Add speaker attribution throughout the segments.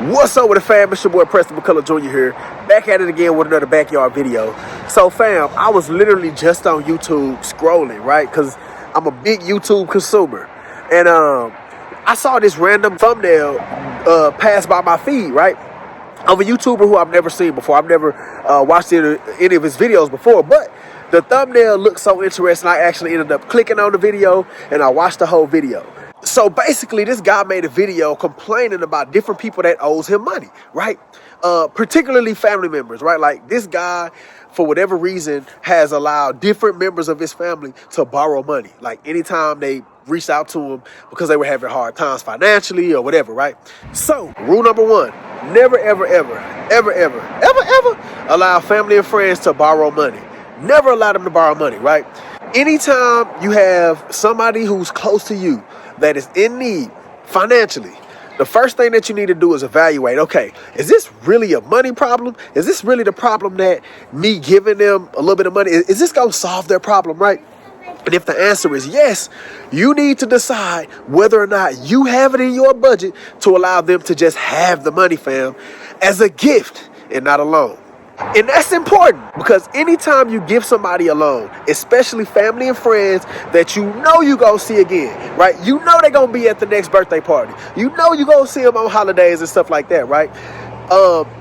Speaker 1: What's up with the fam? It's your boy Preston McCullough Jr. here, back at it again with another backyard video. So fam, I was literally just on YouTube scrolling, right? Because I'm a big YouTube consumer. And I saw this random thumbnail pass by my feed, right? Of a YouTuber who I've never seen before. I've never watched any of his videos before, but the thumbnail looked so interesting, I actually ended up clicking on the video and I watched the whole video. So basically, this guy made a video complaining about different people that owes him money, right? Particularly family members, right? Like this guy, for whatever reason, has allowed different members of his family to borrow money. Like anytime they reached out to him because they were having hard times financially or whatever, right? So rule number one, never, ever, ever, ever, ever, ever, ever allow family and friends to borrow money. Never allow them to borrow money, right? Anytime you have somebody who's close to you that is in need financially, the first thing that you need to do is evaluate, okay, is this really a money problem? Is this really the problem that me giving them a little bit of money, is this going to solve their problem, right? And if the answer is yes, you need to decide whether or not you have it in your budget to allow them to just have the money, fam, as a gift and not a loan. And that's important because anytime you give somebody a loan, especially family and friends that you know you're going to see again, right? You know they're going to be at the next birthday party. You know you're going to see them on holidays and stuff like that, right?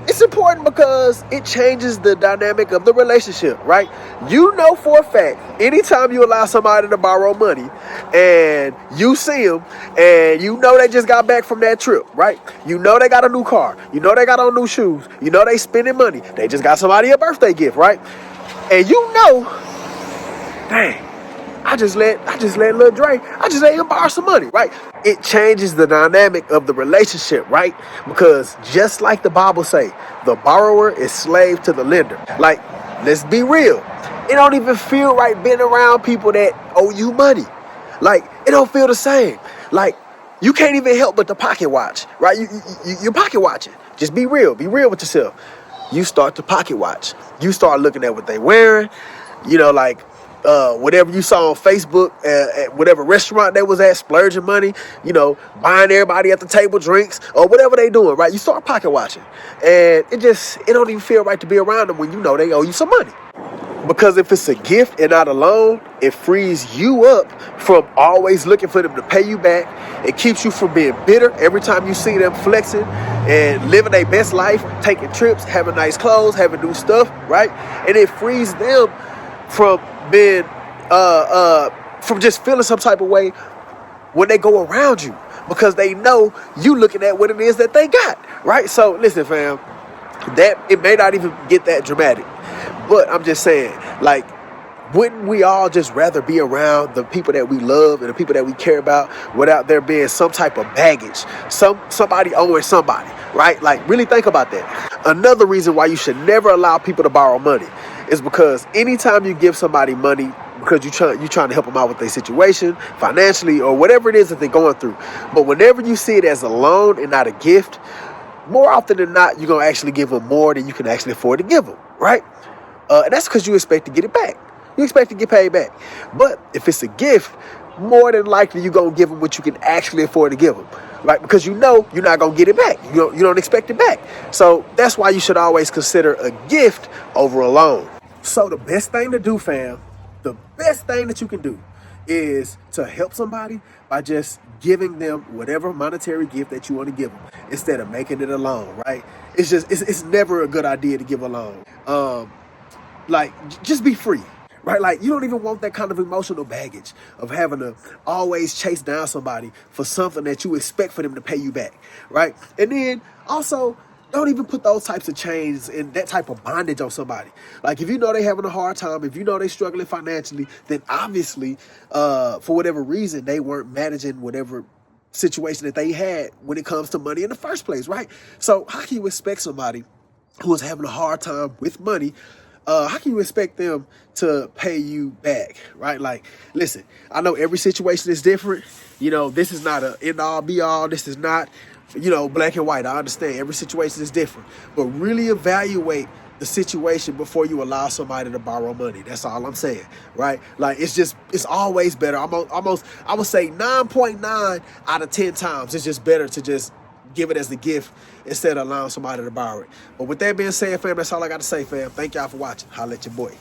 Speaker 1: It's important because it changes the dynamic of the relationship, right? You know for a fact, anytime you allow somebody to borrow money and you see them and you know they just got back from that trip, right? You know they got a new car. You know they got on new shoes. You know they spending money. They just got somebody a birthday gift, right? And you know, dang, I just let Lil Dre, I just let him borrow some money, right? It changes the dynamic of the relationship, right? Because just like the Bible say, the borrower is slave to the lender. Like, let's be real. It don't even feel right being around people that owe you money. Like, it don't feel the same. Like, you can't even help but to pocket watch, right? You're pocket watching. Just be real. Be real with yourself. You start to pocket watch. You start looking at what they wearing. You know, like, whatever you saw on Facebook, at whatever restaurant they was at, splurging money, you know, buying everybody at the table drinks or whatever they doing, right? You start pocket watching, and it don't even feel right to be around them when you know they owe you some money. Because if it's a gift and not a loan, it frees you up from always looking for them to pay you back. It keeps you from being bitter every time you see them flexing and living their best life, taking trips, having nice clothes, having new stuff, right? And it frees them from being from just feeling some type of way when they go around you, because they know you looking at what it is that they got, right? So listen, fam, that it may not even get that dramatic, but I'm just saying, like, wouldn't we all just rather be around the people that we love and the people that we care about without there being some type of baggage, somebody owing somebody, right? Like, really think about that. Another reason why you should never allow people to borrow money is because anytime you give somebody money because you're trying to help them out with their situation financially or whatever it is that they're going through, but whenever you see it as a loan and not a gift, more often than not, you're going to actually give them more than you can actually afford to give them, right? And that's because you expect to get it back. You expect to get paid back. But if it's a gift, more than likely you're going to give them what you can actually afford to give them, right? Because you know you're not going to get it back. You don't expect it back. So that's why you should always consider a gift over a loan. So the best thing to do, fam, the best thing that you can do is to help somebody by just giving them whatever monetary gift that you want to give them instead of making it a loan, right? It's never a good idea to give a loan. Like, just be free, right? Like, you don't even want that kind of emotional baggage of having to always chase down somebody for something that you expect for them to pay you back, right? And then also, don't even put those types of chains and that type of bondage on somebody. Like, if you know they're having a hard time, if you know they're struggling financially, then obviously, for whatever reason, they weren't managing whatever situation that they had when it comes to money in the first place, right? So how can you expect somebody who is having a hard time with money, how can you expect them to pay you back, right? Like, listen, I know every situation is different. You know, this is not an end-all, be-all. This is not, black and white. I understand every situation is different. But really evaluate the situation before you allow somebody to borrow money. That's all I'm saying, right? Like, it's always better. I would say 9.9 out of 10 times, it's just better to just give it as the gift instead of allowing somebody to borrow it. But with that being said, fam, that's all I got to say, fam. Thank y'all for watching. Holla at your boy.